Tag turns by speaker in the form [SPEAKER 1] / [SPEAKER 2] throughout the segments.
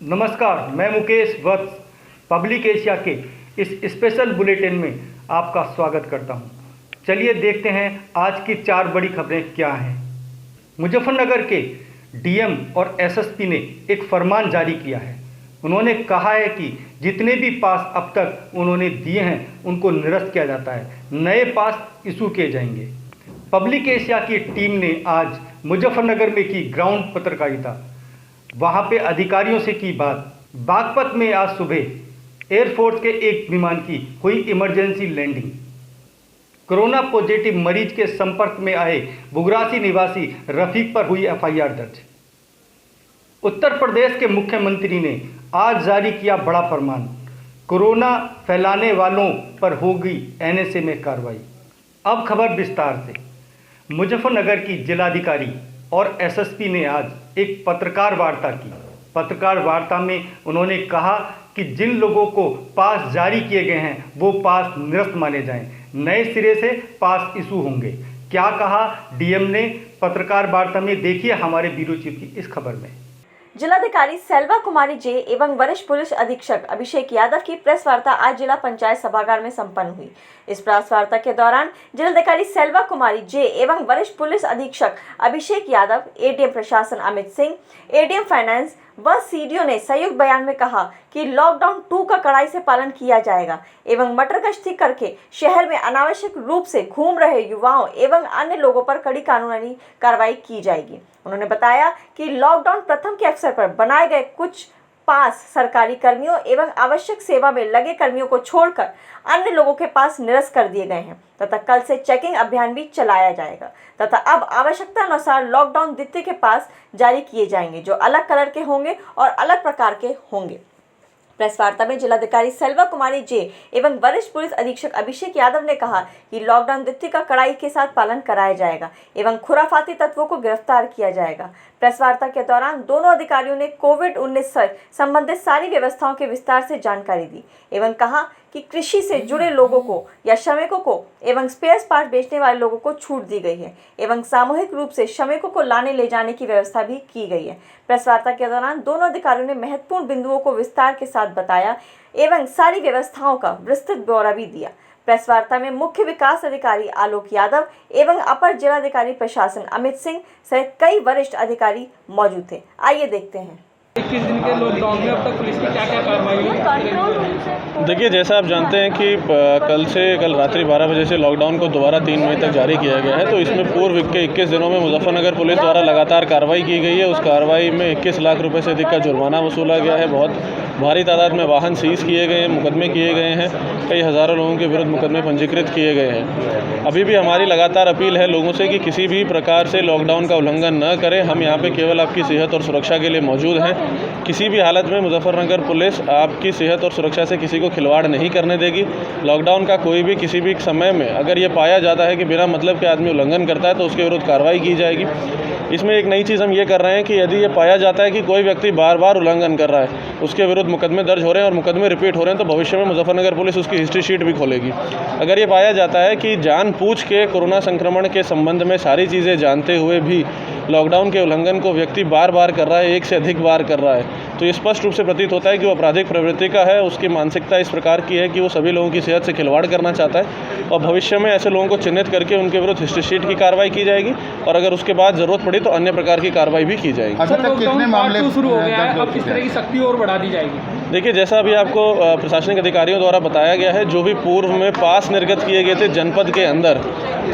[SPEAKER 1] नमस्कार, मैं मुकेश वत्स public Asia के इस स्पेशल बुलेटिन में आपका स्वागत करता हूं। चलिए देखते हैं आज की 4 बड़ी खबरें क्या हैं। मुजफ्फरनगर के डीएम और एसएसपी ने एक फरमान जारी किया है। उन्होंने कहा है कि जितने भी पास अब तक उन्होंने दिए हैं उनको निरस्त किया जाता है, नए पास इशू किए जाएंगे। पब्लिक एशिया की टीम ने आज मुजफ्फरनगर में की ग्राउंड पत्रकारिता, वहां पे अधिकारियों से की बात। बागपत में आज सुबह एयरफोर्स के एक विमान की हुई इमरजेंसी लैंडिंग। कोरोना पॉजिटिव मरीज के संपर्क में आए बुगरासी निवासी रफीक पर हुई एफआईआर दर्ज। उत्तर प्रदेश के मुख्यमंत्री ने आज जारी किया बड़ा फरमान, कोरोना फैलाने वालों पर होगी एनएसए में कार्रवाई। अब खबर विस्तार से। मुजफ्फरनगर की जिलाधिकारी और एसएसपी ने आज एक पत्रकार वार्ता की। पत्रकार वार्ता में उन्होंने कहा कि जिन लोगों को पास जारी किए गए हैं वो पास निरस्त माने जाएं, नए सिरे से पास इशू होंगे। क्या कहा डीएम ने पत्रकार वार्ता में, देखिए हमारे ब्यूरो चीफ की इस खबर में।
[SPEAKER 2] जिलाधिकारी सेल्वा कुमारी जे एवं वरिष्ठ पुलिस अधीक्षक अभिषेक यादव की प्रेस वार्ता आज जिला पंचायत सभागार में संपन्न हुई। इस प्रेस वार्ता के दौरान जिलाधिकारी सेल्वा कुमारी जे एवं वरिष्ठ पुलिस अधीक्षक अभिषेक यादव, एडीएम प्रशासन अमित सिंह, एडीएम फाइनेंस व सीडीओ ने संयुक्त बयान में कहा कि लॉकडाउन 2 का कड़ाई से पालन किया जाएगा एवं मटर गश्ती करके शहर में अनावश्यक रूप से घूम रहे युवाओं एवं अन्य लोगों पर कड़ी कानूनी कार्रवाई की जाएगी। उन्होंने बताया कि लॉकडाउन प्रथम के अवसर पर बनाए गए कुछ पास सरकारी कर्मियों एवं आवश्यक सेवा में लगे कर्मियों को छोड़कर अन्य लोगों के पास निरस्त कर दिए गए हैं तथा कल से चेकिंग अभियान भी चलाया जाएगा तथा अब आवश्यकता अनुसार लॉकडाउन द्वितीय के पास जारी किए जाएंगे जो अलग कलर के होंगे और अलग प्रकार के होंगे। प्रेस वार्ता में जिलाधिकारी सेल्वा कुमारी जे एवं वरिष्ठ पुलिस अधीक्षक अभिषेक यादव ने कहा कि लॉकडाउन द्वितीय का कड़ाई के साथ पालन कराया जाएगा एवं खुराफाती तत्वों को गिरफ्तार किया जाएगा। प्रेस वार्ता के दौरान दोनों अधिकारियों ने कोविड-19 से संबंधित सारी व्यवस्थाओं के विस्तार से जानकारी दी एवं कहा कि कृषि से जुड़े लोगों को या श्रमिकों को एवं स्पेयर पार्ट बेचने वाले लोगों को छूट दी गई है एवं सामूहिक रूप से श्रमिकों को लाने ले जाने की व्यवस्था भी की गई है। प्रेस वार्ता के दौरान दोनों अधिकारियों ने महत्वपूर्ण बिंदुओं को विस्तार के साथ बताया एवं सारी व्यवस्थाओं का विस्तृत ब्यौरा भी दिया। प्रेस वार्ता में मुख्य विकास अधिकारी आलोक यादव एवं अपर जिलाधिकारी प्रशासन अमित सिंह सहित कई वरिष्ठ अधिकारी मौजूद थे। आइए देखते हैं।
[SPEAKER 3] 21 दिन के लॉकडाउन में अब तक पुलिस की क्या-क्या कार्रवाई हुई?
[SPEAKER 4] देखिए, जैसा आप जानते हैं कि कल रात्रि 12 बजे से लॉकडाउन को दोबारा 3 मई तक जारी किया गया है। तो इसमें पूर्व के 21 दिनों में मुजफ्फरनगर पुलिस द्वारा लगातार कार्रवाई की गई है। उस कार्रवाई में 21 लाख रुपए से अधिक का जुर्माना वसूला गया है। बहुत भारी तादाद में वाहन सीज किए गए हैं, मुकदमे किए गए हैं, कई हज़ारों लोगों के विरुद्ध मुकदमे पंजीकृत किए गए हैं। अभी भी हमारी लगातार अपील है लोगों से कि किसी भी प्रकार से लॉकडाउन का उल्लंघन न करें। हम यहाँ पे केवल आपकी सेहत और सुरक्षा के लिए मौजूद हैं। किसी भी हालत में मुजफ्फरनगर पुलिस आपकी सेहत और सुरक्षा से किसी को खिलवाड़ नहीं करने देगी। लॉकडाउन का कोई भी किसी भी समय में अगर ये पाया जाता है कि बिना मतलब के आदमी उल्लंघन करता है तो उसके विरुद्ध कार्रवाई की जाएगी। इसमें एक नई चीज़ हम ये कर रहे हैं कि यदि ये पाया जाता है कि कोई व्यक्ति बार बार उल्लंघन कर रहा है, उसके विरुद्ध मुकदमे दर्ज हो रहे हैं और मुकदमे रिपीट हो रहे हैं, तो भविष्य में मुजफ्फरनगर पुलिस उसकी हिस्ट्री शीट भी खोलेगी। अगर ये पाया जाता है कि जानबूझ के कोरोना संक्रमण के संबंध में सारी चीज़ें जानते हुए भी लॉकडाउन के उल्लंघन को व्यक्ति बार बार कर रहा है, एक से अधिक बार कर रहा है, तो ये स्पष्ट रूप से प्रतीत होता है कि वो आपराधिक प्रवृत्ति का है। उसकी मानसिकता इस प्रकार की है कि वो सभी लोगों की सेहत से खिलवाड़ करना चाहता है और भविष्य में ऐसे लोगों को चिन्हित करके उनके विरुद्ध हिस्ट्री शीट की कार्रवाई की जाएगी और अगर उसके बाद ज़रूरत पड़ी तो अन्य प्रकार की कार्रवाई भी की जाएगी।
[SPEAKER 3] अभी तक कितने मामले शुरू हो गया है, अब किस तरह की सख्ती और बढ़ा दी जाएगी?
[SPEAKER 4] देखिए, जैसा अभी आपको प्रशासनिक अधिकारियों द्वारा बताया गया है, जो भी पूर्व में पास निर्गत किए गए थे जनपद के अंदर,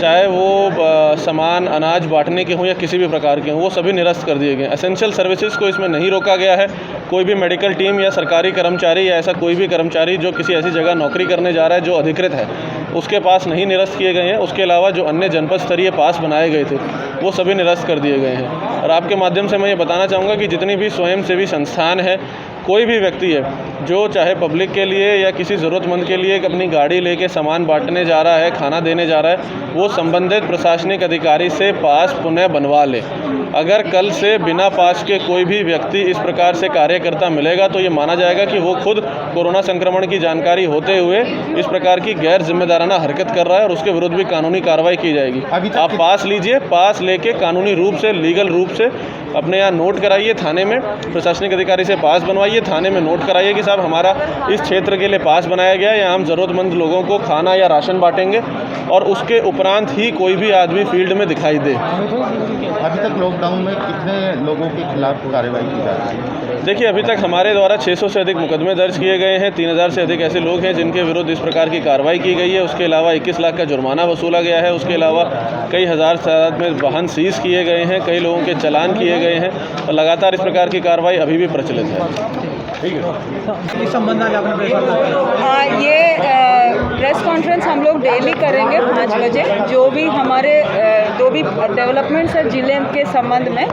[SPEAKER 4] चाहे वो सामान अनाज बांटने के हों या किसी भी प्रकार के हों, वो सभी निरस्त कर दिए गए। एसेंशियल सर्विसेज को इसमें नहीं रोका गया है। कोई भी मेडिकल टीम या सरकारी कर्मचारी या ऐसा कोई भी कर्मचारी जो किसी ऐसी जगह नौकरी करने जा रहा है जो अधिकृत है, उसके पास नहीं निरस्त किए गए हैं। उसके अलावा जो अन्य जनपद स्तरीय पास बनाए गए थे वो सभी निरस्त कर दिए गए हैं। और आपके माध्यम से मैं ये बताना चाहूँगा कि जितनी भी स्वयंसेवी संस्थान है, कोई भी व्यक्ति है जो चाहे पब्लिक के लिए या किसी ज़रूरतमंद के लिए अपनी गाड़ी लेके सामान बांटने जा रहा है, खाना देने जा रहा है, वो संबंधित प्रशासनिक अधिकारी से पास पुनः बनवा ले। अगर कल से बिना पास के कोई भी व्यक्ति इस प्रकार से कार्यकर्ता मिलेगा तो ये माना जाएगा कि वो खुद कोरोना संक्रमण की जानकारी होते हुए इस प्रकार की गैर जिम्मेदाराना हरकत कर रहा है और उसके विरुद्ध भी कानूनी कार्रवाई की जाएगी। आप पास लीजिए, पास लेके कानूनी रूप से, लीगल रूप से अपने यहाँ नोट कराइए, थाने में प्रशासनिक अधिकारी से पास बनवाइए, थाने में नोट कराइए कि साहब हमारा इस क्षेत्र के लिए पास बनाया गया है, यहाँ हम ज़रूरतमंद लोगों को खाना या राशन बांटेंगे, और उसके उपरांत ही कोई भी आदमी फील्ड में दिखाई दे।
[SPEAKER 5] अभी तक लॉकडाउन में कितने लोगों के खिलाफ कार्रवाई की जा रही है?
[SPEAKER 4] देखिए, अभी तक हमारे द्वारा 600 से अधिक मुकदमे दर्ज किए गए हैं, 3000 से अधिक ऐसे लोग हैं जिनके विरुद्ध इस प्रकार की कार्रवाई की गई है। उसके अलावा 21 लाख का जुर्माना वसूला गया है। उसके अलावा कई हज़ार तादाद में वाहन सीज किए गए हैं, कई लोगों के चालान किए गए हैं और लगातार इस प्रकार की कार्रवाई अभी भी प्रचलित है। ठीक है,
[SPEAKER 3] इस संबंध में आपने
[SPEAKER 6] ये प्रेस कॉन्फ्रेंस हम लोग डेली करेंगे 5 बजे, जो भी हमारे जो भी डेवलपमेंट्स है जिले के संबंध में,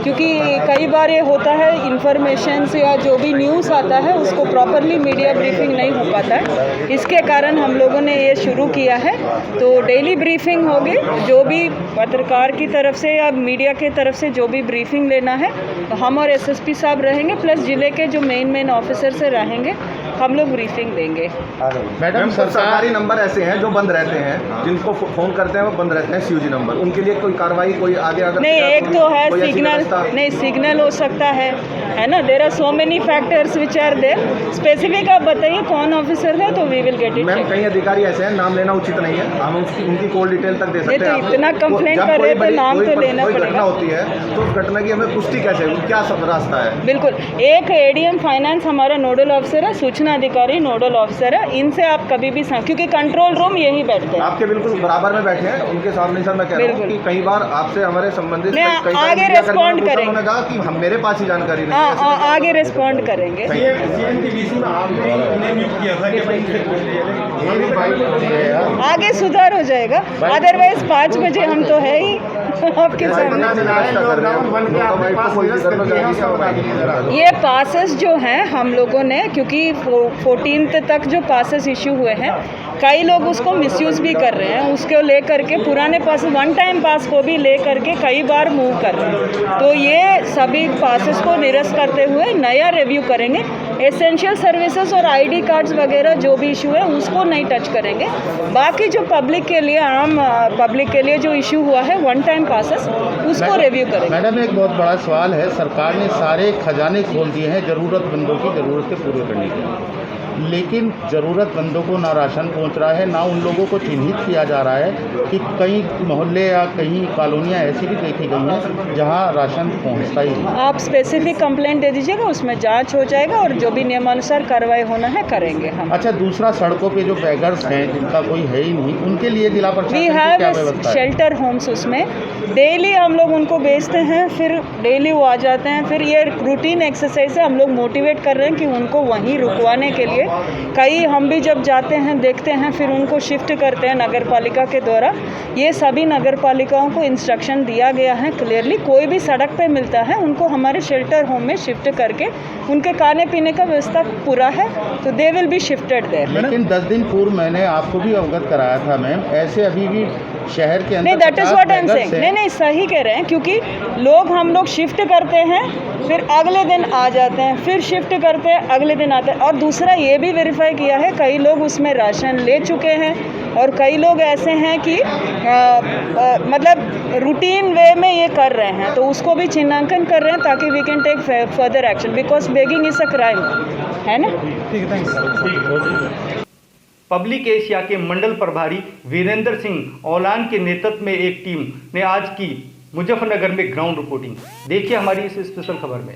[SPEAKER 6] क्योंकि कई बार ये होता है इन्फॉर्मेशन या जो भी न्यूज़ आता है उसको प्रॉपरली मीडिया ब्रीफिंग नहीं हो पाता है। इसके कारण हम लोगों ने ये शुरू किया है। तो डेली ब्रीफिंग होगी, जो भी पत्रकार की तरफ से या मीडिया की तरफ से जो भी ब्रीफिंग लेना है तो हम और एसएसपी साहब रहेंगे, प्लस जिले के जो मेन ऑफिसर से रहेंगे, हम लोग ब्रीफिंग देंगे।
[SPEAKER 5] मैडम, सरकारी नंबर ऐसे हैं जो बंद रहते हैं, जिनको फोन करते हैं वो बंद रहते हैं, सीयूजी नंबर, उनके लिए कोई कार्रवाई कोई आगे अगर
[SPEAKER 6] नहीं, एक तो है सिग्नल, नहीं सिग्नल हो सकता है ना। There are so many factors which are there. Specific आप बताइए कौन ऑफिसर है तो we will get it.
[SPEAKER 5] Ma'am, कई अधिकारी ऐसे हैं, नाम लेना उचित नहीं है, हम उनकी कॉल डिटेल तक दे सकते हैं।
[SPEAKER 6] तो इतना कंप्लेंट कर रहे थे, नाम तो लेना पड़ेगा।
[SPEAKER 5] घटना होती है तो उस घटना की हमें पुष्टि कैसे होगी, क्या सब रास्ता है?
[SPEAKER 6] बिल्कुल, एक एडीएम फाइनेंस हमारा नोडल ऑफिसर है, सूचना अधिकारी नोडल ऑफिसर है, इनसे आप कभी भी क्योंकि कंट्रोल रूम यही बैठते हैं,
[SPEAKER 5] आपके बिल्कुल बराबर में बैठे हैं, उनके सामने सर मैं कह रहा हूं कि कई बार आपसे हमारे संबंधित
[SPEAKER 6] आगे रिस्पॉन्ड करेंगे।
[SPEAKER 5] उन्होंने कहा कि हम मेरे पास ही जानकारी नहीं है।
[SPEAKER 6] आगे रिस्पॉन्ड करेंगे। आगे सुधार हो जाएगा, अदरवाइज 5 बजे हम तो है ही आपके सामने। ये पासेस जो हैं हम लोगों ने, क्योंकि 14 तक जो पासेस इशू हुए हैं, कई लोग उसको मिसयूज़ भी कर रहे हैं, उसको ले करके पुराने पास, वन टाइम पास को भी ले करके कई बार मूव कर रहे हैं। तो ये सभी पासेस को निरस्त करते हुए नया रिव्यू करेंगे। एसेंशियल सर्विसेज और आईडी कार्ड्स वगैरह जो भी इशू है उसको नहीं टच करेंगे। बाकी जो पब्लिक के लिए, आम पब्लिक के लिए जो इशू हुआ है वन टाइम पासेस, उसको रिव्यू करेंगे।
[SPEAKER 5] मैडम, एक बहुत बड़ा सवाल है, सरकार ने सारे खजाने खोल दिए हैं ज़रूरतमंदों की ज़रूरतें पूरी करने के लिए, लेकिन ज़रूरतमंदों को ना राशन पहुंच रहा है, ना उन लोगों को चिन्हित किया जा रहा है कि कई मोहल्ले या कहीं कॉलोनियाँ ऐसी भी देखी गई हैं जहां राशन पहुंचता ही नहीं।
[SPEAKER 6] आप स्पेसिफिक कंप्लेंट दे दीजिएगा, उसमें जांच हो जाएगा और जो भी नियमानुसार कार्रवाई होना है करेंगे हम।
[SPEAKER 5] अच्छा, दूसरा, सड़कों पे जो बेगर्स हैं जिनका कोई है ही नहीं, उनके लिए जिला प्रशासन की क्या व्यवस्था है?
[SPEAKER 6] शेल्टर होम्स, उसमें डेली हम लोग उनको बेचते हैं, फिर डेली वो आ जाते हैं। फिर ये रूटीन एक्सरसाइज है, हम लोग मोटिवेट कर रहे हैं कि उनको वहीं रुकवाने के लिए। कई हम भी जब जाते हैं देखते हैं, फिर उनको शिफ्ट करते हैं नगर पालिका के द्वारा। ये सभी नगर पालिकाओं को इंस्ट्रक्शन दिया गया है क्लियरली, कोई भी सड़क पे मिलता है उनको हमारे शेल्टर होम में शिफ्ट करके उनके खाने पीने का व्यवस्था पूरा है, तो they will be shifted there.
[SPEAKER 5] लेकिन 10 दिन पूर्व मैंने आपको भी अवगत कराया था मैम, ऐसे अभी भी शहर के अंदर
[SPEAKER 6] नहीं, that is what I am saying. नहीं, सही कह रहे हैं, क्योंकि हम लोग शिफ्ट करते हैं, फिर अगले दिन आ जाते हैं, फिर शिफ्ट करते हैं, अगले दिन आते हैं। और दूसरा ये भी वेरीफाई किया है, कई लोग उसमें राशन ले चुके हैं और कई लोग ऐसे हैं कि मतलब रूटीन वे में ये कर रहे हैं, तो उसको भी चिन्हांकन कर रहे हैं ताकि we can take further action, because begging is a crime, है ना।
[SPEAKER 3] ठीक है, थैंक्स।
[SPEAKER 1] पब्लिक एशिया के मंडल प्रभारी वीरेंद्र सिंह औलान के नेतृत्व में एक टीम ने आज की मुजफ्फरनगर में ग्राउंड रिपोर्टिंग। देखिए हमारी इस स्पेशल खबर में।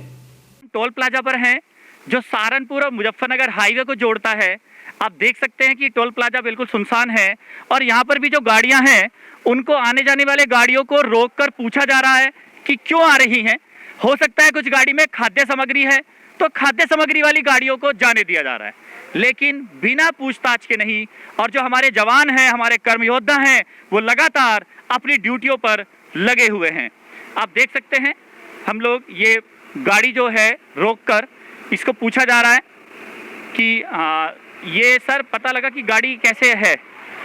[SPEAKER 7] टोल प्लाजा पर हैं जो सहारनपुर और मुजफ्फरनगर हाईवे को जोड़ता है। आप देख सकते हैं कि टोल प्लाजा बिल्कुल सुनसान है और यहाँ पर भी जो गाड़ियाँ हैं उनको आने जाने वाले गाड़ियों को रोककर पूछा जा रहा है कि क्यों आ रही हैं। हो सकता है कुछ गाड़ी में खाद्य सामग्री है तो खाद्य सामग्री वाली गाड़ियों को जाने दिया जा रहा है, लेकिन बिना पूछताछ के नहीं। और जो हमारे जवान हैं, हमारे कर्मयोद्धा हैं, वो लगातार अपनी ड्यूटियों पर लगे हुए हैं। आप देख सकते हैं हम लोग ये गाड़ी जो है रोककर इसको पूछा जा रहा है कि ये सर पता लगा कि गाड़ी कैसे है?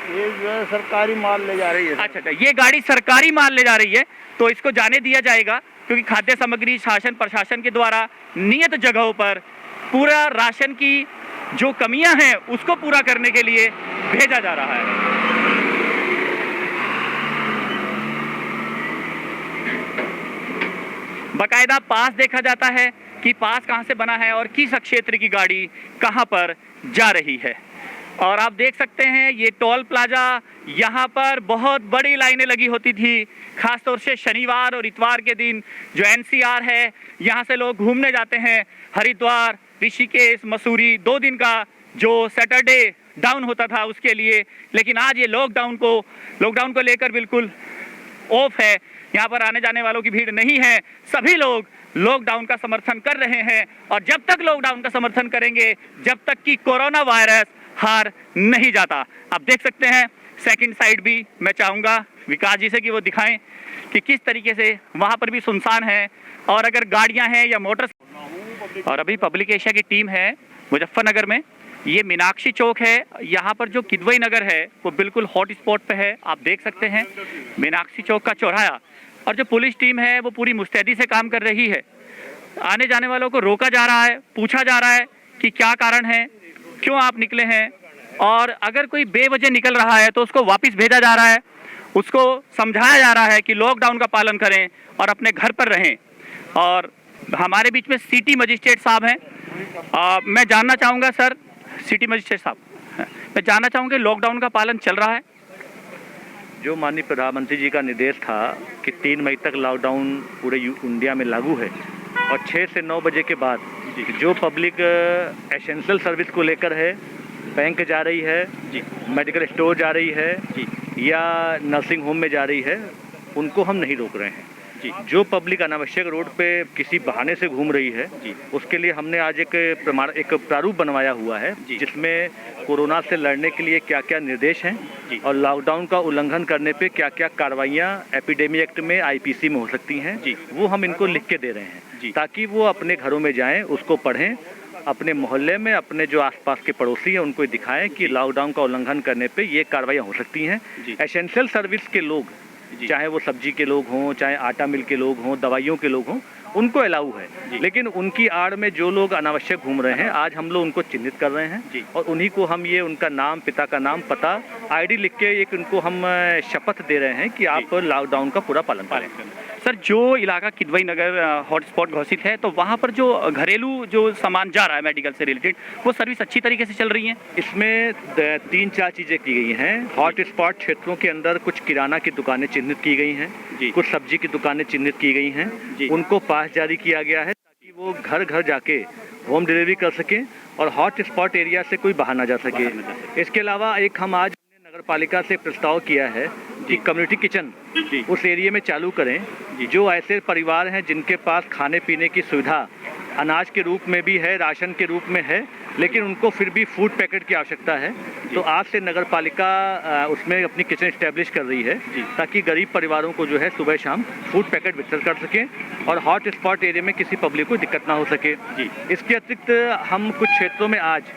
[SPEAKER 5] ये जो है सरकारी माल ले जा रही है।
[SPEAKER 7] अच्छा, ये गाड़ी सरकारी माल ले जा रही है, तो इसको जाने दिया जाएगा, क्योंकि खाद्य सामग्री शासन प्रशासन के द्वारा नियत जगहों पर पूरा राशन की जो कमियां हैं उसको पूरा करने के लिए भेजा जा रहा है। बाकायदा पास देखा जाता है कि पास कहां से बना है और किस क्षेत्र की गाड़ी कहां पर जा रही है। और आप देख सकते हैं ये टोल प्लाजा, यहाँ पर बहुत बड़ी लाइनें लगी होती थी, खासतौर से शनिवार और इतवार के दिन। जो एनसीआर है, यहाँ से लोग घूमने जाते हैं, हरिद्वार, ऋषिकेश, मसूरी, 2 दिन का जो सैटरडे डाउन होता था उसके लिए। लेकिन आज ये लॉकडाउन को लेकर बिल्कुल ऑफ है, यहाँ पर आने जाने वालों की भीड़ नहीं है। सभी लोग लॉकडाउन का समर्थन कर रहे हैं, और जब तक लॉकडाउन का समर्थन करेंगे, जब तक कि कोरोना वायरस हार नहीं जाता। आप देख सकते हैं सेकंड साइड भी मैं चाहूँगा विकास जी से कि वो दिखाएं कि किस तरीके से वहाँ पर भी सुनसान है, और अगर गाड़ियाँ हैं या मोटर। और अभी पब्लिक एशिया की टीम है मुजफ्फरनगर में, ये मीनाक्षी चौक है, यहाँ पर जो किदवई नगर है वो बिल्कुल हॉट स्पॉट पे है। आप देख सकते हैं मीनाक्षी चौक का चौराहा, और जो पुलिस टीम है वो पूरी मुस्तैदी से काम कर रही है। आने जाने वालों को रोका जा रहा है, पूछा जा रहा है कि क्या कारण है, क्यों आप निकले हैं, और अगर कोई बेवजह निकल रहा है तो उसको वापस भेजा जा रहा है, उसको समझाया जा रहा है कि लॉकडाउन का पालन करें और अपने घर पर रहें। और हमारे बीच में सिटी मजिस्ट्रेट साहब हैं, मैं जानना चाहूँगा सर, सिटी मजिस्ट्रेट साहब, मैं जानना चाहूँगा लॉकडाउन का पालन चल रहा है?
[SPEAKER 8] जो माननीय प्रधानमंत्री जी का निर्देश था कि 3 मई तक लॉकडाउन पूरे इंडिया में लागू है, और 6 से 9 बजे के बाद जो पब्लिक एसेंशियल सर्विस को लेकर है, बैंक जा रही है जी, मेडिकल स्टोर जा रही है जी, या नर्सिंग होम में जा रही है, उनको हम नहीं रोक रहे हैं जी। जो पब्लिक अनावश्यक रोड पे किसी बहाने से घूम रही है जी, उसके लिए हमने आज एक प्रारूप बनवाया हुआ है जिसमें कोरोना से लड़ने के लिए क्या क्या निर्देश हैं जी, और लॉकडाउन का उल्लंघन करने पे क्या क्या कार्रवाइयाँ एपिडेमिक एक्ट में, आईपीसी में हो सकती हैं जी, वो हम इनको लिख के दे रहे हैं जी, ताकि वो अपने घरों में जाएं, उसको पढ़ें, अपने मोहल्ले में अपने जो आसपास के पड़ोसी हैं उनको दिखाएं कि लॉकडाउन का उल्लंघन करने पे ये कार्रवाइयाँ हो सकती हैं। एसेंशियल सर्विस के लोग, चाहे वो सब्जी के लोग हों, चाहे आटा मिल के लोग हों, दवाइयों के लोग हों, उनको अलाउ है, लेकिन उनकी आड़ में जो लोग अनावश्यक घूम रहे हैं, आज हम लोग उनको चिन्हित कर रहे हैं और उन्हीं को हम ये उनका नाम, पिता का नाम, पता, आईडी लिख के एक उनको हम शपथ दे रहे हैं कि आप लॉकडाउन का पूरा पालन करें।
[SPEAKER 7] सर, जो इलाका किदवई नगर हॉटस्पॉट घोषित है, तो वहाँ पर जो घरेलू जो सामान जा रहा है मेडिकल से रिलेटेड, वो सर्विस अच्छी तरीके से चल रही है?
[SPEAKER 8] इसमें 3-4 चीज़ें की गई हैं। हॉटस्पॉट क्षेत्रों के अंदर कुछ किराना की दुकानें चिन्हित की गई हैं, कुछ सब्जी की दुकानें चिन्हित की गई हैं, उनको पास जारी किया गया है ताकि वो घर घर जाके होम डिलीवरी कर सकें और हॉटस्पॉट एरिया से कोई बाहर ना जा सके। इसके अलावा एक हम आज नगर पालिका से प्रस्ताव किया है कि कम्युनिटी किचन उस एरिया में चालू करें। जो ऐसे परिवार हैं जिनके पास खाने पीने की सुविधा अनाज के रूप में भी है, राशन के रूप में है, लेकिन उनको फिर भी फूड पैकेट की आवश्यकता है, तो आज से नगर पालिका उसमें अपनी किचन इस्टेब्लिश कर रही है ताकि गरीब परिवारों को जो है सुबह शाम फूड पैकेट वितरण कर सकें और हॉट स्पॉट एरिया में किसी पब्लिक को दिक्कत ना हो सके। इसके अतिरिक्त हम कुछ क्षेत्रों में आज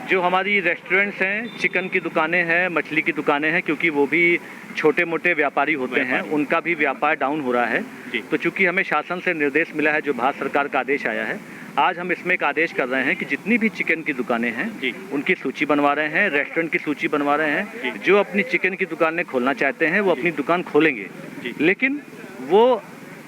[SPEAKER 8] जो हमारी रेस्टोरेंट्स हैं, चिकन की दुकानें हैं, मछली की दुकानें हैं, क्योंकि वो भी छोटे मोटे व्यापारी होते हैं, उनका भी व्यापार डाउन हो रहा है, तो चूंकि हमें शासन से निर्देश मिला है, जो भारत सरकार का आदेश आया है, आज हम इसमें एक आदेश कर रहे हैं कि जितनी भी चिकन की दुकानें हैं उनकी सूची बनवा रहे हैं, रेस्टोरेंट की सूची बनवा रहे हैं। जो अपनी चिकन की दुकानें खोलना चाहते हैं वो अपनी दुकान खोलेंगे, लेकिन वो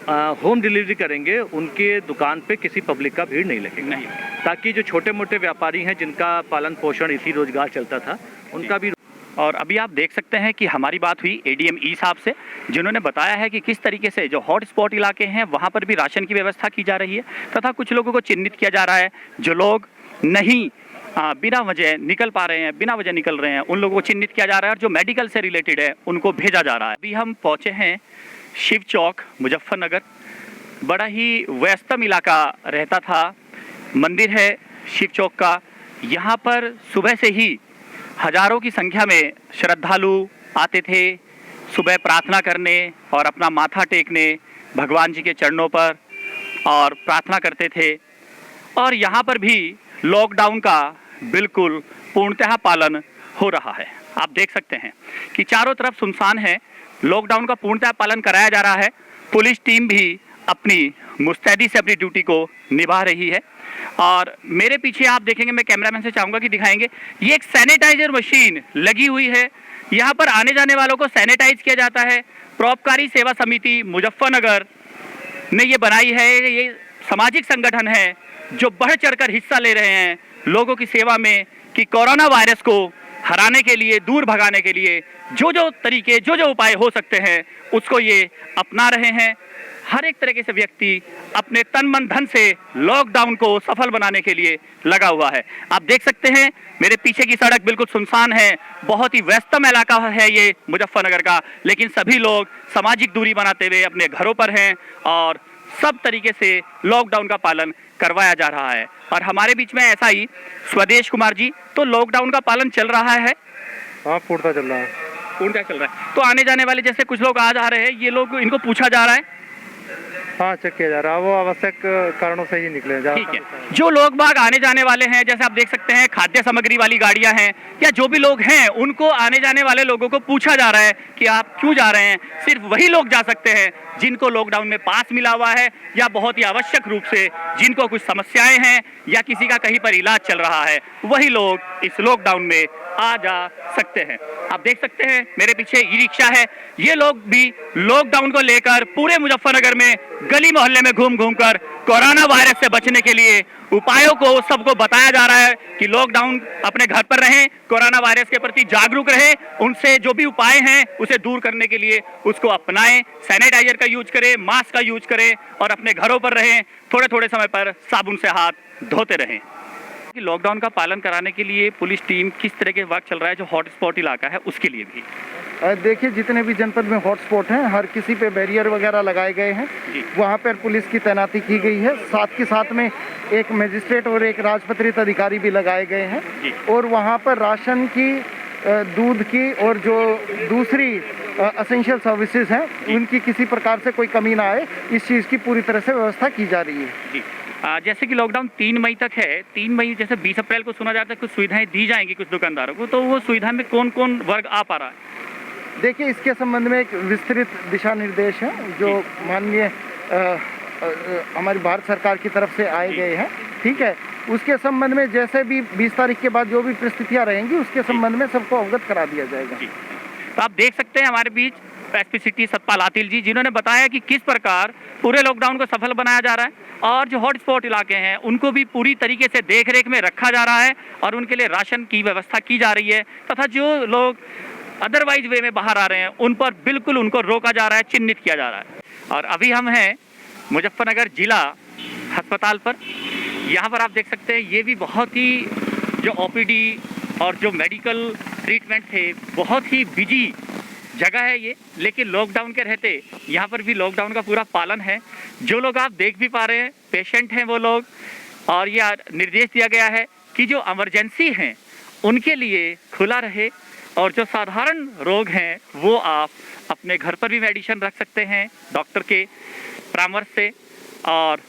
[SPEAKER 8] होम डिलीवरी करेंगे, उनके दुकान पे किसी पब्लिक का भीड़ नहीं लगेगा, ताकि जो छोटे मोटे व्यापारी हैं जिनका पालन पोषण इसी रोजगार चलता था, उनका भी।
[SPEAKER 7] और अभी आप देख सकते हैं कि हमारी बात हुई एडीएम ई साहब से, जिन्होंने बताया है कि किस तरीके से जो हॉट स्पॉट इलाके हैं वहाँ पर भी राशन की व्यवस्था की जा रही है, तथा कुछ लोगों को चिन्हित किया जा रहा है जो लोग नहीं बिना वजह निकल पा रहे हैं, बिना वजह निकल रहे हैं, उन लोगों को चिन्हित किया जा रहा है, और जो मेडिकल से रिलेटेड है उनको भेजा जा रहा है। अभी हम पहुँचे हैं शिव चौक, मुजफ्फरनगर। बड़ा ही व्यस्तम इलाका रहता था, मंदिर है शिव चौक का। यहाँ पर सुबह से ही हजारों की संख्या में श्रद्धालु आते थे सुबह प्रार्थना करने और अपना माथा टेकने भगवान जी के चरणों पर, और प्रार्थना करते थे। और यहाँ पर भी लॉकडाउन का बिल्कुल पूर्णतः पालन हो रहा है। आप देख सकते हैं कि चारों तरफ सुनसान है, लॉकडाउन का पूर्णतः पालन कराया जा रहा है। पुलिस टीम भी अपनी मुस्तैदी से अपनी ड्यूटी को निभा रही है। और मेरे पीछे आप देखेंगे, मैं कैमरामैन से चाहूँगा कि दिखाएंगे, ये एक सैनिटाइजर मशीन लगी हुई है। यहाँ पर आने जाने वालों को सैनिटाइज किया जाता है। परोपकारी सेवा समिति मुजफ्फरनगर ने ये बनाई है। ये सामाजिक संगठन है जो बढ़ चढ़कर हिस्सा ले रहे हैं लोगों की सेवा में कि कोरोना वायरस को हराने के लिए, दूर भगाने के लिए जो जो तरीके, जो जो उपाय हो सकते हैं उसको ये अपना रहे हैं। हर एक तरीके से व्यक्ति अपने तन मन धन से लॉकडाउन को सफल बनाने के लिए लगा हुआ है। आप देख सकते हैं मेरे पीछे की सड़क बिल्कुल सुनसान है, बहुत ही व्यस्तम इलाका है ये मुजफ्फरनगर का, लेकिन सभी लोग सामाजिक दूरी बनाते हुए अपने घरों पर हैं और सब तरीके से लॉकडाउन का पालन करवाया जा रहा है। और हमारे बीच में ऐसा ही स्वदेश कुमार जी, तो लॉकडाउन का पालन चल रहा है?
[SPEAKER 3] हाँ, पूर्णतः चल रहा है।
[SPEAKER 7] पूर्णतः चल रहा है। तो आने जाने वाले जैसे कुछ लोग आ जा रहे हैं, ये लोग, इनको पूछा जा रहा है?
[SPEAKER 3] हाँ, चेक किया जा रहा है, वो आवश्यक कारणों से ही निकले।
[SPEAKER 7] ठीक है। जो लोग बाग आने जाने वाले हैं, जैसे आप देख सकते हैं खाद्य सामग्री वाली गाड़ियां हैं या जो भी लोग हैं, उनको आने जाने वाले लोगों को पूछा जा रहा है कि आप क्यों जा रहे हैं। सिर्फ वही लोग जा सकते हैं जिनको लॉकडाउन में पास मिला हुआ है या बहुत ही आवश्यक रूप से जिनको कुछ समस्याएं हैं या किसी का कहीं पर इलाज चल रहा है, वही लोग इस लॉकडाउन में आ जा सकते हैं। आप देख सकते हैं मेरे पीछे ई रिक्शा है, ये लोग भी लॉकडाउन को लेकर पूरे मुजफ्फरनगर में गली मोहल्ले में घूम घूम कर कोरोना वायरस से बचने के लिए उपायों को सबको बताया जा रहा है कि लॉकडाउन अपने घर पर रहें, कोरोना वायरस के प्रति जागरूक रहें, उनसे जो भी उपाय हैं उसे दूर करने के लिए उसको अपनाएं, सैनिटाइजर का यूज करें, मास्क का यूज करें और अपने घरों पर रहें, थोड़े थोड़े समय पर साबुन से हाथ धोते रहें। लॉकडाउन का पालन कराने के लिए पुलिस टीम किस तरह के वर्क चल रहा है, जो हॉटस्पॉट इलाका है उसके लिए भी?
[SPEAKER 9] देखिए, जितने भी जनपद में हॉटस्पॉट हैं, हर किसी पे बैरियर वगैरह लगाए गए हैं, वहाँ पर पुलिस की तैनाती की गई है। साथ के साथ में एक मजिस्ट्रेट और एक राजपत्रित अधिकारी भी लगाए गए हैं और वहाँ पर राशन की, दूध की और जो दूसरी एसेंशियल सर्विसेज हैं उनकी किसी प्रकार से कोई कमी ना आए, इस चीज़ की पूरी तरह से व्यवस्था की जा रही है।
[SPEAKER 7] जैसे कि लॉकडाउन 3 मई तक है, 3 मई जैसे 20 अप्रैल को सुना जाता है कुछ सुविधाएं दी जाएंगी कुछ दुकानदारों को, तो वो सुविधा में कौन कौन वर्ग आ पा रहा है?
[SPEAKER 9] देखिए, इसके संबंध में एक विस्तृत दिशा निर्देश है जो माननीय हमारी भारत सरकार की तरफ से आए गए हैं। ठीक है, उसके संबंध में जैसे भी 20 तारीख के बाद जो भी परिस्थितियां रहेंगी उसके संबंध में सबको अवगत करा दिया जाएगा।
[SPEAKER 7] तो आप देख सकते हैं हमारे बीच एसपी सिटी सतपाल आतिल जी, जिन्होंने बताया कि किस प्रकार पूरे लॉकडाउन को सफल बनाया जा रहा है और जो हॉटस्पॉट इलाके हैं उनको भी पूरी तरीके से देखरेख में रखा जा रहा है और उनके लिए राशन की व्यवस्था की जा रही है, तथा जो लोग अदरवाइज वे में बाहर आ रहे हैं उन पर बिल्कुल उनको रोका जा रहा है, चिन्हित किया जा रहा है। और अभी हम हैं मुजफ्फरनगर जिला अस्पताल पर। यहाँ पर आप देख सकते हैं ये भी बहुत ही जो ओपीडी और जो मेडिकल ट्रीटमेंट थे, बहुत ही बिजी जगह है ये, लेकिन लॉकडाउन के रहते यहाँ पर भी लॉकडाउन का पूरा पालन है। जो लोग आप देख भी पा रहे हैं पेशेंट हैं वो लोग, और यह निर्देश दिया गया है कि जो इमरजेंसी हैं उनके लिए खुला रहे और जो साधारण रोग हैं वो आप अपने घर पर भी मेडिसिन रख सकते हैं डॉक्टर के परामर्श से, और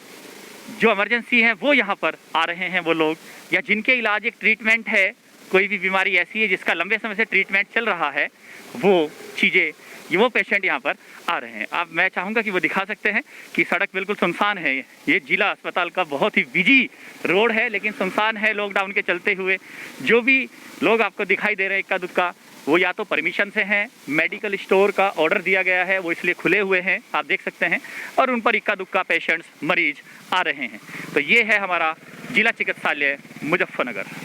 [SPEAKER 7] जो इमरजेंसी हैं वो यहाँ पर आ रहे हैं वो लोग, या जिनके इलाज एक ट्रीटमेंट है, कोई भी बीमारी ऐसी है जिसका लंबे समय से ट्रीटमेंट चल रहा है, वो चीज़ें, वो पेशेंट यहाँ पर आ रहे हैं। अब मैं चाहूँगा कि वो दिखा सकते हैं कि सड़क बिल्कुल सुनसान है। ये जिला अस्पताल का बहुत ही बिजी रोड है, लेकिन सुनसान है लॉकडाउन के चलते हुए। जो भी लोग आपको दिखाई दे रहे हैं इक्का दुक्का, वो या तो परमिशन से हैं, मेडिकल स्टोर का ऑर्डर दिया गया है वो इसलिए खुले हुए हैं, आप देख सकते हैं, और उन पर इक्का दुक्का पेशेंट्स, मरीज आ रहे हैं। तो ये है हमारा जिला चिकित्सालय मुजफ्फरनगर।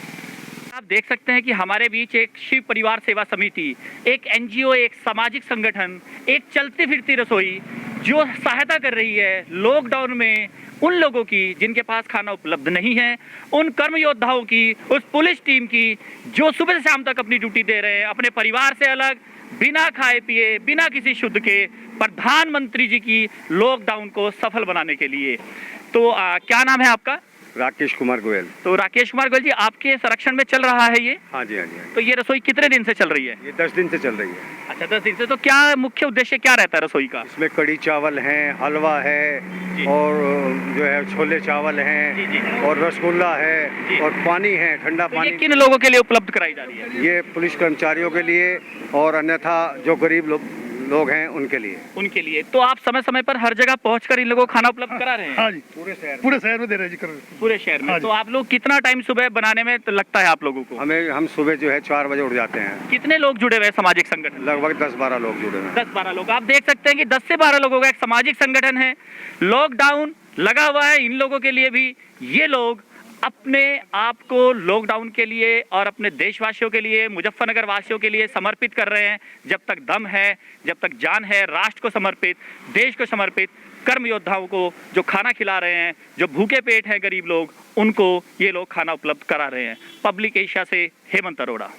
[SPEAKER 7] आप देख सकते हैं कि हमारे बीच एक शिव परिवार सेवा समिति, एक एनजीओ, एक सामाजिक संगठन, एक चलती फिरती रसोई जो सहायता कर रही है लॉकडाउन में उन लोगों की जिनके पास खाना उपलब्ध नहीं है, उन कर्म योद्धाओं की, उस पुलिस टीम की जो सुबह से शाम तक अपनी ड्यूटी दे रहे हैं, अपने परिवार से अलग, बिना खाए पिए, बिना किसी शुद्ध के, प्रधानमंत्री जी की लॉकडाउन को सफल बनाने के लिए। तो क्या नाम है आपका?
[SPEAKER 10] राकेश कुमार गोयल।
[SPEAKER 7] तो राकेश कुमार गोयल जी, आपके संरक्षण में चल रहा है ये?
[SPEAKER 10] हाँ जी, हाँ जी, हाँ जी।
[SPEAKER 7] तो ये रसोई कितने दिन से चल रही है?
[SPEAKER 10] ये 10 दिन से चल रही है।
[SPEAKER 7] अच्छा, 10 दिन से। तो क्या मुख्य उद्देश्य क्या रहता है रसोई का?
[SPEAKER 10] इसमें कड़ी चावल हैं, हलवा है और जो है छोले चावल हैं और रसगुल्ला है और पानी है, ठंडा
[SPEAKER 7] तो
[SPEAKER 10] पानी।
[SPEAKER 7] ये किन लोगों के लिए उपलब्ध कराई जा रही है?
[SPEAKER 10] ये पुलिस कर्मचारियों के लिए और अन्यथा जो गरीब लोग हैं उनके लिए।
[SPEAKER 7] तो आप समय समय पर हर जगह पहुंचकर इन लोगों को खाना उपलब्ध करा रहे हैं?
[SPEAKER 9] हाँ जी, पूरे शहर में दे रहे जी,
[SPEAKER 7] पूरे शहर में।
[SPEAKER 9] हाँ
[SPEAKER 7] तो आप लोग कितना टाइम सुबह बनाने में लगता है आप लोगों को?
[SPEAKER 10] हम सुबह जो है 4 बजे उठ जाते हैं।
[SPEAKER 7] कितने लोग जुड़े हुए हैं सामाजिक संगठन?
[SPEAKER 10] लगभग 10-12 लोग जुड़े हुए हैं।
[SPEAKER 7] 10-12 लोग। आप देख सकते हैं कि 10 से 12 लोगों का एक सामाजिक संगठन है। लॉकडाउन लगा हुआ है, इन लोगों के लिए भी ये लोग अपने आप को लॉकडाउन के लिए और अपने देशवासियों के लिए, मुजफ्फरनगर वासियों के लिए समर्पित कर रहे हैं। जब तक दम है, जब तक जान है, राष्ट्र को समर्पित, देश को समर्पित कर्म योद्धाओं को जो खाना खिला रहे हैं, जो भूखे पेट हैं गरीब लोग, उनको ये लोग खाना उपलब्ध करा रहे हैं। पब्लिक एशिया से हेमंत अरोड़ा।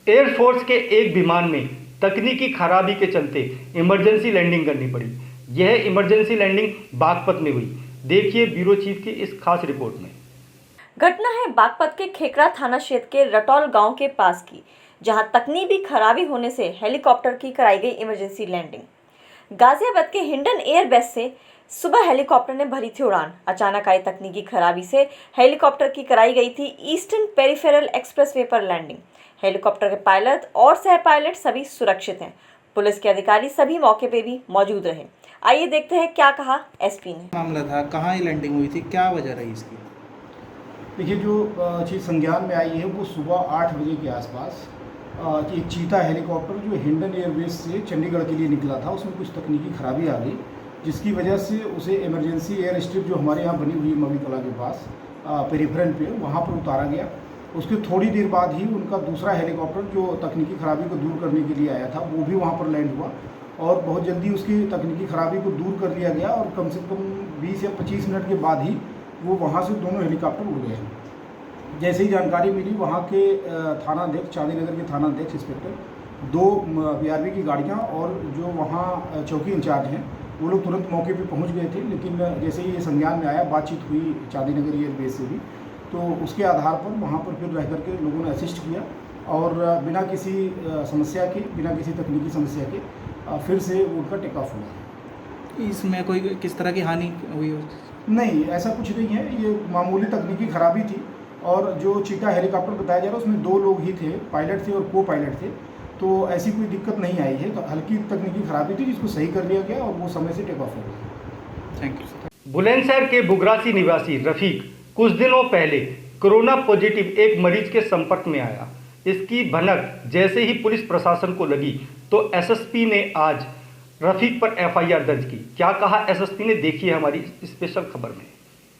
[SPEAKER 1] एयरफोर्स के एक विमान में तकनीकी खराबी के चलते इमरजेंसी लैंडिंग करनी पड़ी। यह इमरजेंसी लैंडिंग बागपत में हुई। देखिए ब्यूरो चीफ की इस खास रिपोर्ट में।
[SPEAKER 2] घटना है बागपत के खेकरा थाना क्षेत्र के रटौल गांव के पास की, जहां तकनीकी खराबी होने से हेलीकॉप्टर की कराई गई इमरजेंसी लैंडिंग। गाजियाबाद के हिंडन एयरबेस से सुबह हेलीकॉप्टर ने भरी थी उड़ान। अचानक आई तकनीकी खराबी से हेलीकॉप्टर की कराई गई थी ईस्टर्न पेरिफेरल एक्सप्रेसवे पर लैंडिंग। हेलीकॉप्टर के पायलट और सह पायलट सभी सुरक्षित हैं। पुलिस के अधिकारी सभी मौके पे भी मौजूद रहे। आइए देखते हैं क्या कहा एसपी ने।
[SPEAKER 11] मामला था, कहाँ लैंडिंग हुई थी, क्या वजह रही इसकी?
[SPEAKER 12] देखिए, जो चीज़ संज्ञान में आई है वो सुबह 8 बजे के आसपास एक चीता हेलीकॉप्टर जो हिंडन एयरबेस से चंडीगढ़ के लिए निकला था, उसमें कुछ तकनीकी खराबी आ गई, जिसकी वजह से उसे इमरजेंसी एयर स्ट्रिप जो हमारे यहाँ बनी हुई है मवी कला के पास पेरिफेरल पे, वहाँ पर उतारा गया। उसके थोड़ी देर बाद ही उनका दूसरा हेलीकॉप्टर जो तकनीकी खराबी को दूर करने के लिए आया था वो भी वहाँ पर लैंड हुआ और बहुत जल्दी उसकी तकनीकी खराबी को दूर कर लिया गया और कम से कम 20 या 25 मिनट के बाद ही वो वहाँ से दोनों हेलीकॉप्टर उड़ गए। जैसे ही जानकारी मिली, वहाँ के थानाध्यक्ष, चांदीनगर के थानाध्यक्ष इंस्पेक्टर, 2 बीआरबी की गाड़ियाँ और जो वहाँ चौकी इंचार्ज हैं वो लोग तुरंत मौके पे पहुँच गए थे। लेकिन जैसे ही ये संज्ञान में आया, बातचीत हुई चांदीनगर एयरबेस से भी, तो उसके आधार पर वहाँ पर फिर रह करके लोगों ने असिस्ट किया और बिना किसी समस्या के, बिना किसी तकनीकी समस्या के फिर से उनका टेक ऑफ हुआ।
[SPEAKER 11] इसमें कोई किस तरह की हानि हुई?
[SPEAKER 12] नहीं, ऐसा कुछ नहीं है, ये मामूली तकनीकी खराबी थी और जो चीता हेलीकॉप्टर बताया जा रहा है उसमें 2 लोग ही थे, पायलट थे और को पायलट थे, तो ऐसी कोई दिक्कत नहीं आई है। तो हल्की तकनीकी खराबी थी जिसको सही कर लिया गया और वो समय से टेक ऑफ हो गया।
[SPEAKER 11] Thank you sir.
[SPEAKER 1] बुलंदशहर के बुगरासी निवासी रफीक कुछ दिनों पहले कोरोना पॉजिटिव एक मरीज के संपर्क में आया। इसकी भनक जैसे ही पुलिस प्रशासन को लगी तो एसएसपी ने आज रफीक पर एफआईआर दर्ज की। क्या कहा एसएसपी ने, देखिए हमारी स्पेशल खबर में।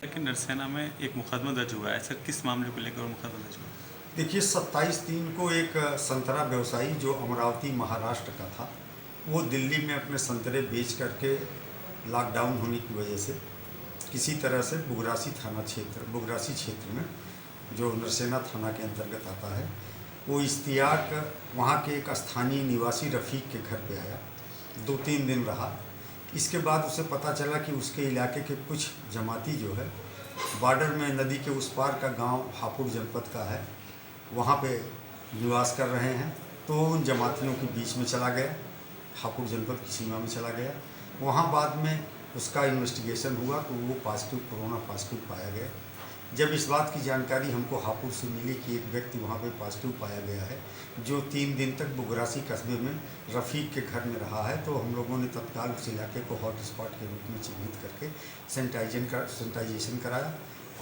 [SPEAKER 13] लेकिन नरसेना में एक मुकदमा दर्ज हुआ है सर, किस मामले को लेकर मुकदमा दर्ज हुआ?
[SPEAKER 14] देखिए, 27/3 को एक संतरा व्यवसायी जो अमरावती महाराष्ट्र का था, वो दिल्ली में अपने संतरे बेच करके लॉकडाउन होने की वजह से किसी तरह से बुगरासी क्षेत्र में जो नरसेना थाना के अंतर्गत आता है, वो इश्तियाक वहाँ के एक स्थानीय निवासी रफ़ीक के घर पे आया। 2-3 दिन रहा। इसके बाद उसे पता चला कि उसके इलाके के कुछ जमाती जो है बॉर्डर में नदी के उस पार का गांव हापुड़ जनपद का है, वहाँ पे निवास कर रहे हैं। तो उन जमातियों के बीच में चला गया, हापुड़ जनपद की सीमा में चला गया। वहाँ बाद में उसका इन्वेस्टिगेशन हुआ तो वो कोरोना पॉजिटिव पाया गया। जब इस बात की जानकारी हमको हापुड़ से मिली कि एक व्यक्ति वहाँ पे पॉजिटिव पाया गया है जो 3 दिन तक बुगरासी कस्बे में रफ़ीक के घर में रहा है, तो हम लोगों ने तत्काल उस इलाके को हॉट स्पॉट के रूप में चिन्हित करके सैनिटाइजेशन कराया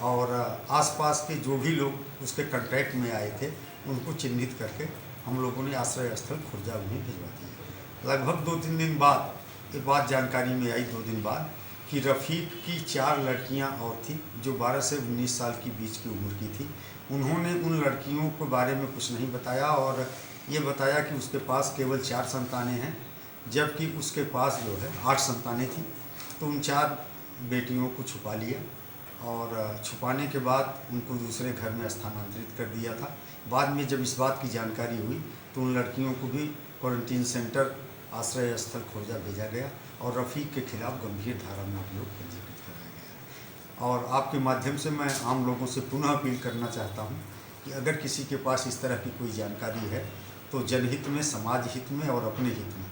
[SPEAKER 14] और आसपास के जो भी लोग उसके कॉन्टैक्ट में आए थे उनको चिन्हित करके हम लोगों ने आश्रय स्थल खुर्जा उन्हें भिजवा दिया। लगभग 2-3 दिन बाद एक बात जानकारी में आई, 2 दिन बाद, कि रफ़ीक की 4 लड़कियां और थी जो 12 से 19 साल की बीच की उम्र की थी। उन्होंने उन लड़कियों के बारे में कुछ नहीं बताया और ये बताया कि उसके पास केवल 4 संतानें हैं, जबकि उसके पास जो है 8 संतानें थी। तो उन 4 बेटियों को छुपा लिया और छुपाने के बाद उनको दूसरे घर में स्थानांतरित कर दिया था। बाद में जब इस बात की जानकारी हुई तो उन लड़कियों को भी क्वारंटीन सेंटर आश्रय स्थल खोजा भेजा गया और रफ़ीक के खिलाफ गंभीर धारा में अभियोग पंजीकृत कराया गया। और आपके माध्यम से मैं आम लोगों से पुनः अपील करना चाहता हूं कि अगर किसी के पास इस तरह की कोई जानकारी है तो जनहित में, समाज हित में और अपने हित में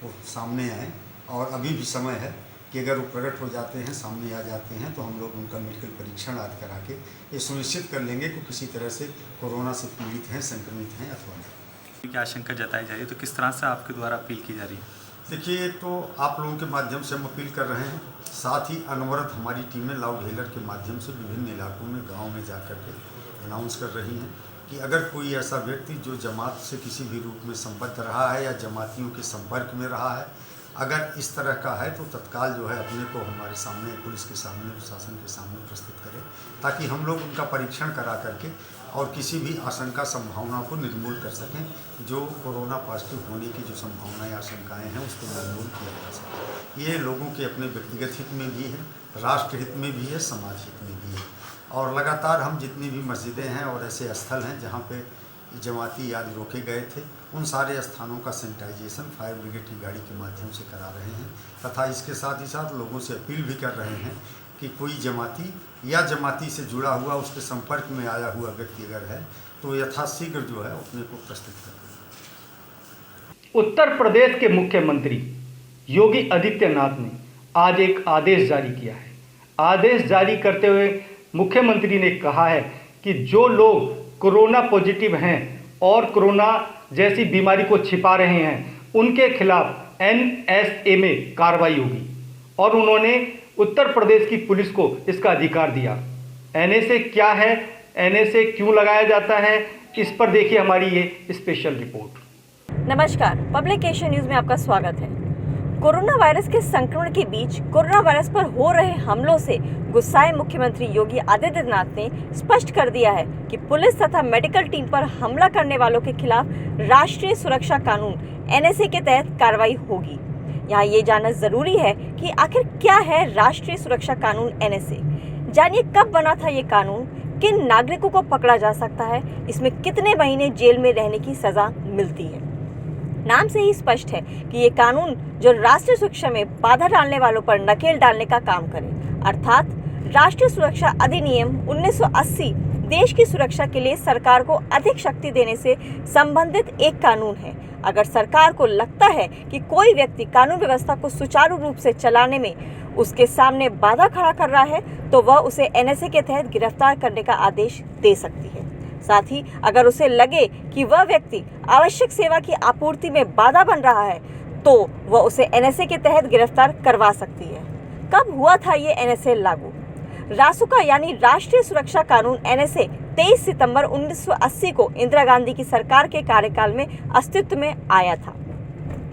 [SPEAKER 14] वो सामने आएँ। और अभी भी समय है कि अगर वो प्रकट हो जाते हैं, सामने आ जाते हैं, तो हम लोग उनका मेडिकल परीक्षण आदि करा के ये सुनिश्चित कर लेंगे कि किसी तरह से कोरोना से पीड़ित हैं, संक्रमित हैं अथवा नहीं।
[SPEAKER 13] की आशंका जताई जा रही है, तो किस तरह से आपके द्वारा अपील की जा रही है?
[SPEAKER 14] देखिए, तो आप लोगों के माध्यम से हम अपील कर रहे हैं, साथ ही अनवरत हमारी टीमें लाउड हेलर के माध्यम से विभिन्न इलाकों में, गाँव में जा कर के अनाउंस कर रही हैं कि अगर कोई ऐसा व्यक्ति जो जमात से किसी भी रूप में संबद्ध रहा है या जमातियों के संपर्क में रहा है, अगर इस तरह का है तो तत्काल जो है अपने को हमारे सामने, पुलिस के सामने, प्रशासन के सामने प्रस्तुत करें, ताकि हम लोग उनका परीक्षण करा करके और किसी भी आशंका संभावना को निर्मूल कर सकें। जो कोरोना पॉजिटिव होने की जो संभावनाएं, आशंकाएं हैं, उसको निर्मूल किया जा सके। ये लोगों के अपने व्यक्तिगत हित में भी है, राष्ट्र हित में भी है, समाज हित में भी है। और लगातार हम जितनी भी मस्जिदें हैं और ऐसे स्थल हैं जहाँ पे जमाती आदि रोके गए थे, उन सारे स्थानों का सैनिटाइजेशन फायर ब्रिगेड की गाड़ी के माध्यम से करा रहे हैं, तथा इसके साथ ही साथ लोगों से अपील भी कर रहे हैं कि कोई जमाती या जमाती से जुड़ा हुआ, उसके संपर्क में आया हुआ व्यक्ति अगर है तो यथाशीघ्र जो है अपने को प्रस्तुत करें।
[SPEAKER 1] उत्तर प्रदेश के मुख्यमंत्री योगी आदित्यनाथ ने आज एक आदेश जारी किया है। आदेश जारी करते हुए मुख्यमंत्री ने कहा है कि जो लोग कोरोना पॉजिटिव हैं और कोरोना जैसी बीमारी को छिपा रहे हैं, उनके खिलाफ NSA में कार्रवाई होगी। और उन्होंने उत्तर प्रदेश की पुलिस को इसका अधिकार दिया। NSA क्या है, NSA क्यों लगाया जाता है, इस पर देखिए हमारी ये स्पेशल रिपोर्ट।
[SPEAKER 2] नमस्कार, पब्लिक एशिया न्यूज में आपका स्वागत है। कोरोना वायरस के संक्रमण के बीच कोरोना वायरस पर हो रहे हमलों से गुस्साए मुख्यमंत्री योगी आदित्यनाथ ने स्पष्ट कर दिया है कि पुलिस तथा मेडिकल टीम पर हमला करने वालों के खिलाफ राष्ट्रीय सुरक्षा कानून NSA के तहत कार्रवाई होगी। यहाँ ये जानना जरूरी है कि आखिर क्या है राष्ट्रीय सुरक्षा कानून NSA। जानिए कब बना था ये कानून, किन नागरिकों को पकड़ा जा सकता है, इसमें कितने महीने जेल में रहने की सजा मिलती है। नाम से ही स्पष्ट है कि ये कानून जो राष्ट्रीय सुरक्षा में बाधा डालने वालों पर नकेल डालने का काम करे, अर्थात राष्ट्रीय सुरक्षा अधिनियम 1980 देश की सुरक्षा के लिए सरकार को अधिक शक्ति देने से संबंधित एक कानून है। अगर सरकार को लगता है कि कोई व्यक्ति कानून व्यवस्था को सुचारू रूप से चलाने में उसके सामने बाधा खड़ा कर रहा है तो वह उसे NSA के तहत गिरफ्तार करने का आदेश दे सकती है। साथ ही अगर उसे लगे कि वह व्यक्ति आवश्यक सेवा की आपूर्ति में बाधा बन रहा है तो वह उसे NSA के तहत गिरफ्तार करवा सकती है। कब हुआ था ये NSA लागू? रासुका यानी राष्ट्रीय सुरक्षा कानून NSA 23 सितंबर 1980 को इंदिरा गांधी की सरकार के कार्यकाल में अस्तित्व में आया था।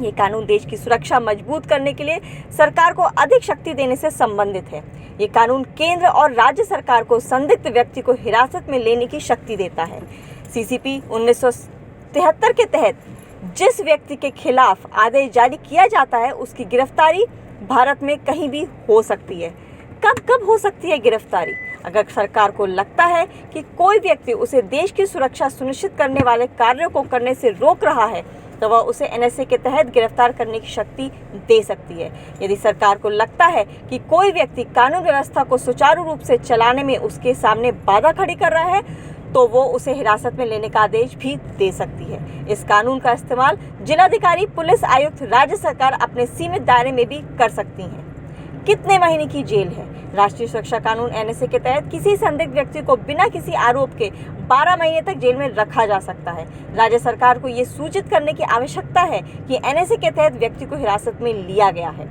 [SPEAKER 2] ये कानून देश की सुरक्षा मजबूत करने के लिए सरकार को अधिक शक्ति देने से संबंधित है। ये कानून केंद्र और राज्य सरकार को संदिग्ध व्यक्ति को हिरासत में लेने की शक्ति देता है। CCP 1973 के तहत जिस व्यक्ति के खिलाफ आदेश जारी किया जाता है उसकी गिरफ्तारी भारत में कहीं भी हो सकती है। कब कब हो सकती है गिरफ्तारी? अगर सरकार को लगता है कि कोई व्यक्ति उसे देश की सुरक्षा सुनिश्चित करने वाले कार्यों को करने से रोक रहा है तो वह उसे NSA के तहत गिरफ्तार करने की शक्ति दे सकती है। यदि सरकार को लगता है कि कोई व्यक्ति कानून व्यवस्था को सुचारू रूप से चलाने में उसके सामने बाधा खड़ी कर रहा है तो वो उसे हिरासत में लेने का आदेश भी दे सकती है। इस कानून का इस्तेमाल जिलाधिकारी, पुलिस आयुक्त, राज्य सरकार अपने सीमित दायरे में भी कर सकती हैं। कितने महीने की जेल है? राष्ट्रीय सुरक्षा कानून NSA के तहत किसी संदिग्ध व्यक्ति को बिना किसी आरोप के 12 महीने तक जेल में रखा जा सकता है। राज्य सरकार को ये सूचित करने की आवश्यकता है कि NSA के तहत व्यक्ति को हिरासत में लिया गया है।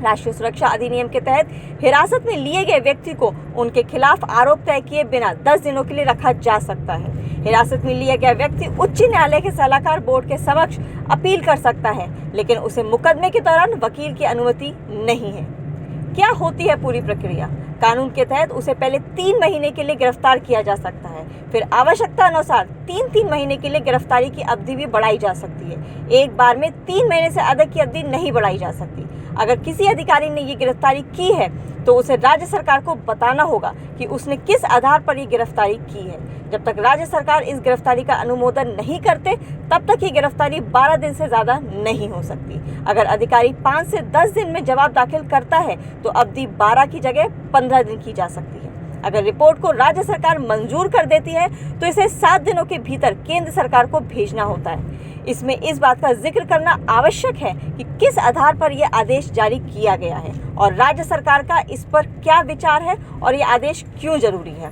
[SPEAKER 2] राष्ट्रीय सुरक्षा अधिनियम के तहत हिरासत में लिए गए व्यक्ति को उनके खिलाफ आरोप तय किए बिना 10 दिनों के लिए रखा जा सकता है। हिरासत में लिया गया व्यक्ति उच्च न्यायालय के सलाहकार बोर्ड के समक्ष अपील कर सकता है, लेकिन उसे मुकदमे के दौरान वकील की अनुमति नहीं है। क्या होती है पूरी प्रक्रिया? कानून के तहत उसे पहले 3 महीने के लिए गिरफ्तार किया जा सकता है, फिर आवश्यकता अनुसार 3 महीने के लिए गिरफ्तारी की अवधि भी बढ़ाई जा सकती है। एक बार में 3 महीने से अधिक की अवधि नहीं बढ़ाई जा सकती। अगर किसी अधिकारी ने ये गिरफ्तारी की है तो उसे राज्य सरकार को बताना होगा कि उसने किस आधार पर ये गिरफ्तारी की है। जब तक राज्य सरकार इस गिरफ्तारी का अनुमोदन नहीं करते तब तक ये गिरफ्तारी 12 दिन से ज़्यादा नहीं हो सकती। अगर अधिकारी 5 से 10 दिन में जवाब दाखिल करता है तो अवधि 12 की जगह 15 दिन की जा सकती है। अगर रिपोर्ट को राज्य सरकार मंजूर कर देती है तो इसे 7 दिनों के भीतर केंद्र सरकार को भेजना होता है। इसमें इस बात का जिक्र करना आवश्यक है कि किस आधार पर यह आदेश जारी किया गया है और राज्य सरकार का इस पर क्या विचार है और ये आदेश क्यों जरूरी है।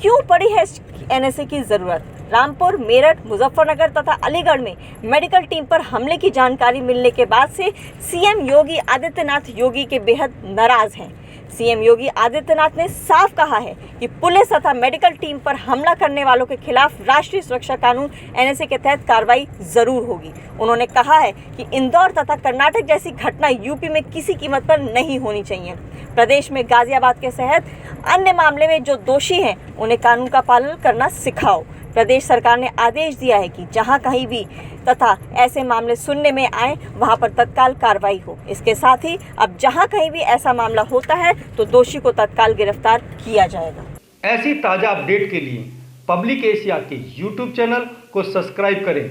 [SPEAKER 2] क्यों पड़ी है एनएसए की जरूरत। रामपुर, मेरठ, मुजफ्फरनगर तथा अलीगढ़ में मेडिकल टीम पर हमले की जानकारी मिलने के बाद से सीएम योगी आदित्यनाथ योगी के बेहद नाराज हैं। सीएम योगी आदित्यनाथ ने साफ कहा है कि पुलिस तथा मेडिकल टीम पर हमला करने वालों के खिलाफ राष्ट्रीय सुरक्षा कानून एनएसए के तहत कार्रवाई जरूर होगी। उन्होंने कहा है कि इंदौर तथा कर्नाटक जैसी घटना यूपी में किसी कीमत पर नहीं होनी चाहिए। प्रदेश में गाजियाबाद के सहित अन्य मामले में जो दोषी हैं उन्हें कानून का पालन करना सिखाओ। प्रदेश सरकार ने आदेश दिया है कि जहां कहीं भी तथा ऐसे मामले सुनने में आए वहां पर तत्काल कार्रवाई हो। इसके साथ ही अब जहां कहीं भी ऐसा मामला होता है तो दोषी को तत्काल गिरफ्तार किया जाएगा।
[SPEAKER 1] ऐसी ताज़ा अपडेट के लिए पब्लिक एशिया के यूट्यूब चैनल को सब्सक्राइब करें।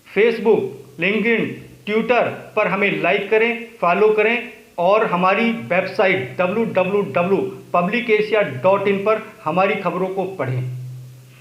[SPEAKER 1] फेसबुक, लिंक्डइन, ट्विटर पर हमें लाइक करें, फॉलो करें और हमारी वेबसाइट www.publicasia.in पर हमारी खबरों को पढ़ें।